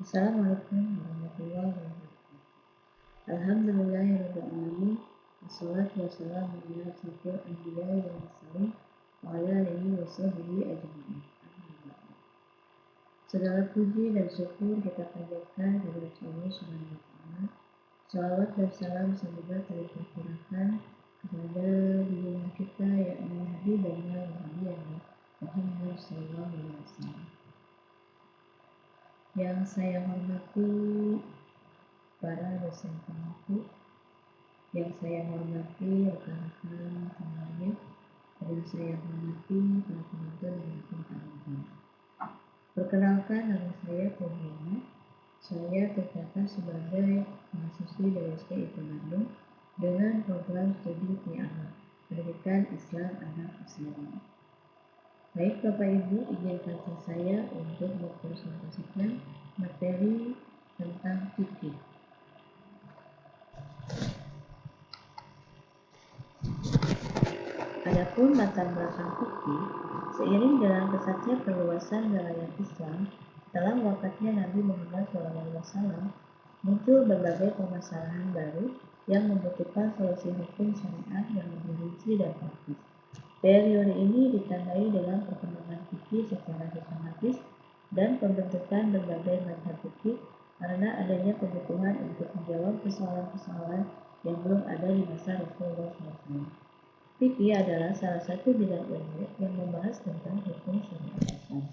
Assalamualaikum warahmatullahi wabarakatuh. Alhamdulillahirabbil alamin. Wassalatu wassalamu ala asyrofil anbiya'i wal mursalin wa ala alihi washabbihi ajma'in. Segala puji dan syukur kita panjatkan kepada Allah Subhanahu wa taala. Shalawat dan salam semoga tercurahkan kepada junjungan kita yakni Nabi dan Muhammad sallallahu alaihi wasallam. Yang saya hormati para dosen pengaku, yang saya hormati rekan-rekan semuanya, dan saya hormati para penonton dan penonton. Perkenalkan, nama saya Febriana. Saya tercatat sebagai mahasiswi dari STIP Bandung dengan program studi PAH, Pendidikan Islam Anak Muslim. Baik Bapak Ibu, izinkan saya untuk mempresentasikan materi tentang fikih. Adapun latar belakang fikih, seiring dengan pesatnya perluasan wilayah Islam setelah wafatnya Nabi Muhammad SAW, muncul berbagai permasalahan baru yang membutuhkan solusi hukum syariat yang lebih rinci dan praktis. Periode ini ditandai dengan perkembangan fikih secara sistematis dan pembentukan berbagai mazhab fikih karena adanya kebutuhan untuk menjawab persoalan-persoalan yang belum ada di masa Rasulullah SAW. Fikih adalah salah satu bidang ilmu yang membahas tentang hukum syariat Islam.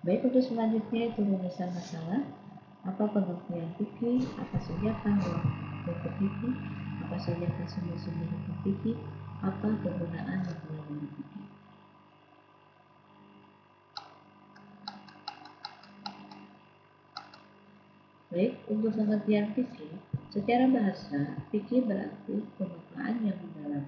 Baik, untuk selanjutnya itu rumusan masalah. Apa pengertian fikih? Apa saja ruang lingkup fikih? Apa saja sumber-sumber hukum fikih? Apa kegunaan metodologi fikih? Baik, untuk pengertian fikih, secara bahasa, fikih berarti pemaknaan yang mendalam.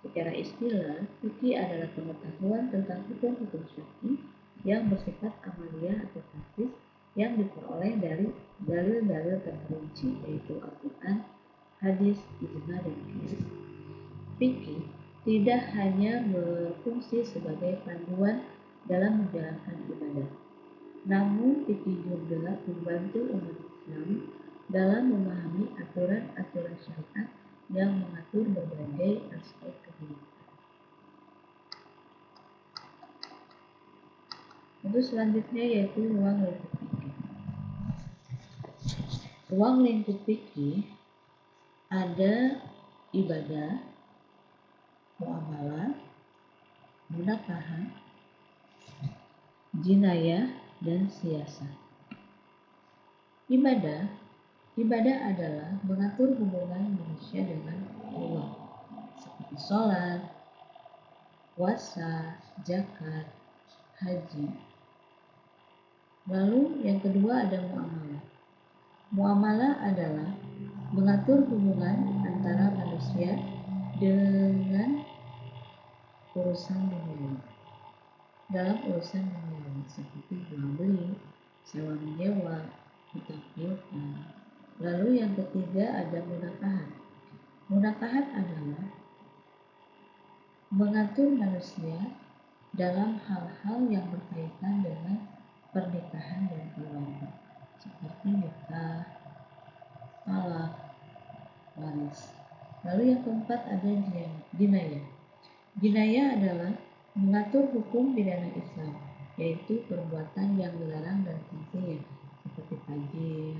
Secara istilah, fikih adalah pengetahuan tentang hukum-hukum syar'i yang bersifat amaliyah atau praktis yang diperoleh dari dalil-dalil terperinci, yaitu Al-Quran, hadis, ijma, dan qiyas. Fikih tidak hanya berfungsi sebagai panduan dalam menjalankan ibadah, namun fikih juga membantu umat Islam dalam memahami aturan-aturan syariat yang mengatur berbagai aspek kehidupan. Untuk selanjutnya yaitu ruang lingkup fikih. Ruang lingkup fikih ada ibadah, muamalah, munakahat, jinayah, dan siasat. Ibadah adalah mengatur hubungan manusia dengan Allah, seperti sholat, puasa, zakat, haji. Lalu yang kedua ada muamalah. Muamalah adalah mengatur hubungan antara manusia dengan urusan duniawi. Dalam urusan duniawi seperti jual beli, sewa menyewa, hutang piutang. Lalu yang ketiga ada munakahat. Munakahat adalah mengatur manusia dalam hal-hal yang berkaitan dengan pernikahan dan keluarga, seperti nikah, talak, waris. Lalu yang keempat ada jinayah. Jinayah adalah mengatur hukum pidana Islam, yaitu perbuatan yang dilarang dan sanksinya, seperti fajir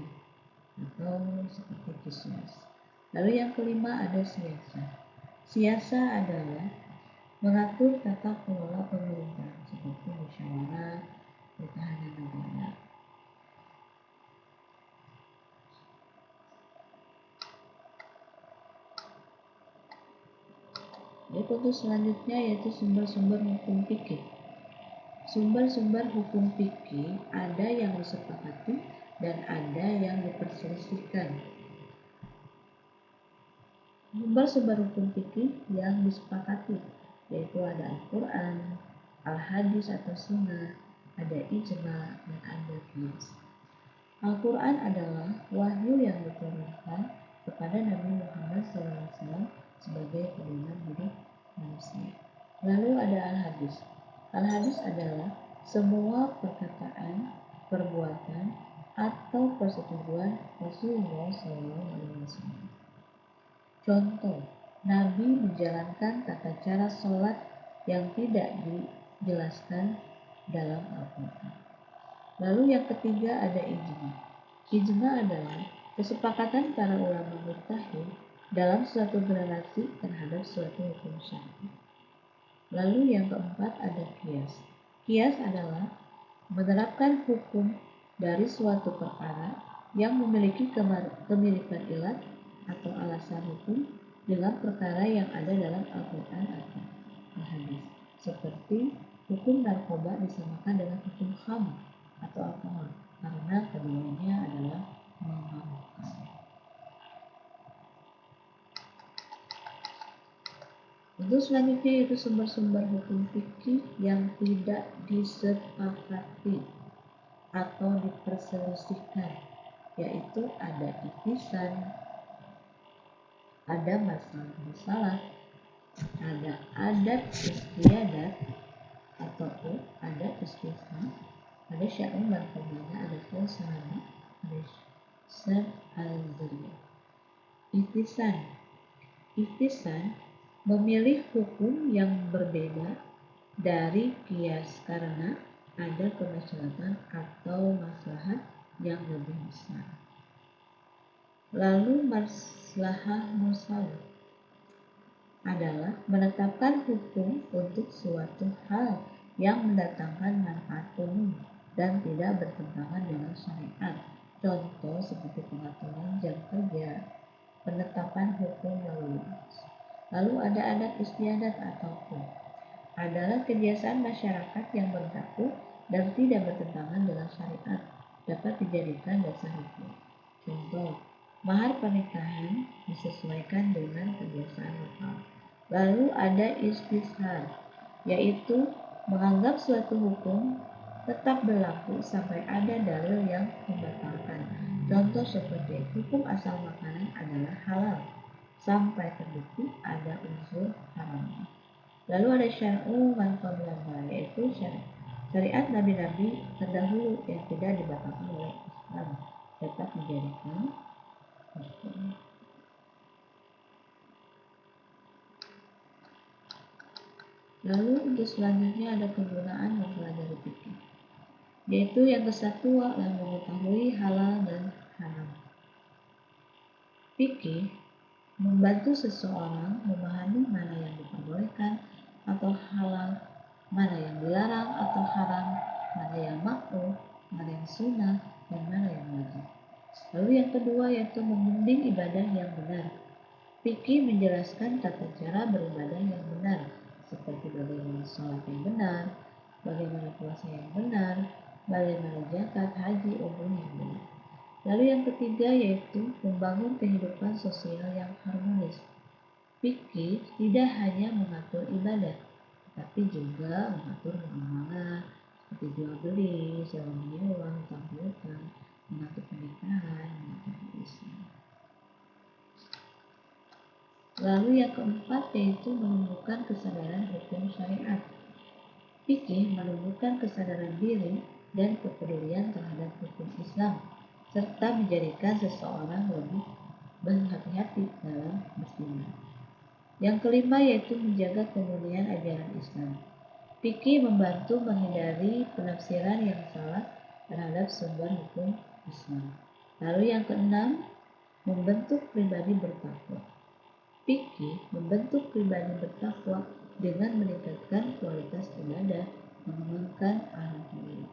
atau seperti qisas. Lalu yang kelima ada siasat. Siasat adalah mengatur tata kelola pemerintahan, seperti musyawarah, pertahanan negara. Untuk selanjutnya yaitu sumber-sumber hukum fikih. Sumber-sumber hukum fikih ada yang disepakati dan ada yang diperselisihkan. Sumber-sumber hukum fikih yang disepakati yaitu ada Al-Quran, Al-Hadis atau Sunnah, ada ijma, dan ada qiyas. Al-Quran adalah wahyu yang diturunkan kepada Nabi Muhammad SAW sebagai pedoman hidup manusia. Lalu ada al-hadis. Al-hadis adalah semua perkataan, perbuatan, atau persetujuan Rasulullah SAW. Contoh, Nabi menjalankan tata cara sholat yang tidak dijelaskan dalam Al-Quran. Lalu yang ketiga ada ijma. Ijma adalah kesepakatan para ulama mujtahid dalam suatu relasi terhadap suatu hukum syar'i. Lalu yang keempat ada qiyas. Qiyas adalah menerapkan hukum dari suatu perkara yang memiliki kemiripan ilat atau alasan hukum dengan perkara yang ada dalam Al-Quran atau Al-Hadis. Seperti hukum narkoba disamakan dengan hukum khamr atau alkohol karena keduanya adalah memabukkan. Untuk selanjutnya yaitu sumber-sumber hukum fikih yang tidak disepakati atau diperselisihkan, yaitu ada ijtihad, ada masalah, ada adat istiadat atau ada istisna, ada syar'un dan pembina, ada falsafa, ada syar' al-zuriyah. Ihtisan memilih hukum yang berbeda dari qiyas karena ada kemaslahatan atau maslahat yang lebih besar. Lalu maslahah mursalah adalah menetapkan hukum untuk suatu hal yang mendatangkan manfaat umum dan tidak bertentangan dengan syariat. Contoh seperti pengaturan jam kerja, penetapan hukum lalu lintas. Lalu ada adat istiadat atau hukum. Adalah kebiasaan masyarakat yang berlaku dan tidak bertentangan dengan syariat, dapat dijadikan dasar hukum. Contoh, mahar pernikahan disesuaikan dengan kebiasaan lokal. Lalu ada istishad, yaitu menganggap suatu hukum tetap berlaku sampai ada dalil yang membatalkan. Contoh seperti hukum asal makanan adalah halal sampai terbukti ada unsur haramnya. Lalu ada syar'u man qablana, yaitu syariat nabi-nabi terdahulu yang tidak dibatalkan oleh Islam, dapat dijadikan hukum. Lalu untuk selanjutnya ada kegunaan mempelajari fikih, yaitu yang kesatu adalah mengetahui halal dan haram. Fikih membantu seseorang memahami mana yang diperbolehkan atau halal, mana yang dilarang atau haram, mana yang makruh, mana yang sunnah, dan mana yang wajib. Lalu yang kedua yaitu membimbing ibadah yang benar. Fikih menjelaskan tata cara beribadah yang benar, seperti bagaimana sholat yang benar, bagaimana puasa yang benar, bagaimana zakat, haji, umroh yang benar. Lalu yang ketiga yaitu membangun kehidupan sosial yang harmonis. Fikih tidak hanya mengatur ibadah, tapi juga mengatur muamalah seperti jual beli, sewa menyewa, hutang piutang, mengatur pernikahan, mengatur Islam. Lalu yang keempat yaitu menumbuhkan kesadaran hukum syariat. Fikih menumbuhkan kesadaran diri dan kepedulian terhadap hukum Islam, serta menjadikan seseorang lebih berhati-hati dalam beriman. Yang kelima yaitu menjaga kemurnian ajaran Islam. Fikih membantu menghindari penafsiran yang salah terhadap sumber hukum Islam. Lalu yang keenam, membentuk pribadi bertakwa. Fikih membentuk pribadi bertakwa dengan meningkatkan kualitas ibadah, mengembangkan akhlak mulia.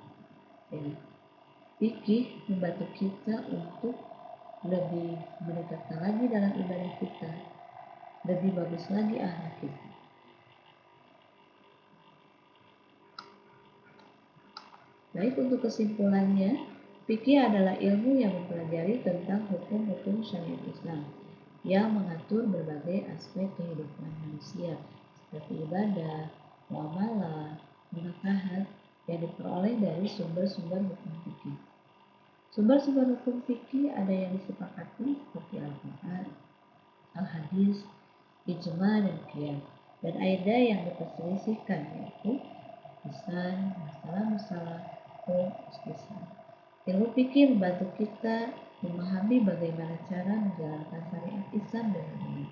Fikih membantu kita untuk lebih meningkatkan lagi dalam ibadah kita, lebih bagus lagi akhlak kita. Baik, untuk kesimpulannya, fikih adalah ilmu yang mempelajari tentang hukum-hukum syariat Islam yang mengatur berbagai aspek kehidupan manusia seperti ibadah, muamalah, menakahat yang diperoleh dari sumber-sumber hukum fikih. Sumber-sumber hukum fikih ada yang disepakati seperti Al-Quran, Al-Hadis, Ijma, dan Qiyas. dan ada yang diperselisihkan, yaitu lisan, masalah-masalah, hukum, istisna. Ilmu fikih membantu kita memahami bagaimana cara menjalankan syariat Islam dengan benar.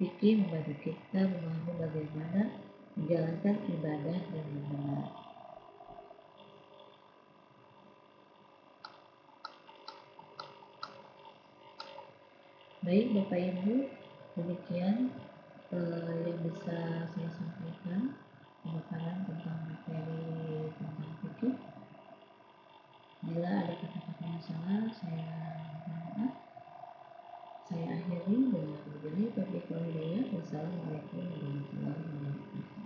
Fikih membantu kita memahami bagaimana menjalankan ibadah dengan benar. Baik Bapak Ibu, demikian yang bisa saya sampaikan pemaparan tentang materi tentang fikih. Bila ada kata-kata yang salah, saya mohon maaf. Saya akhiri dengan wabillahi taufiq wal hidayah. Wassalamualaikum warahmatullahi wabarakatuh.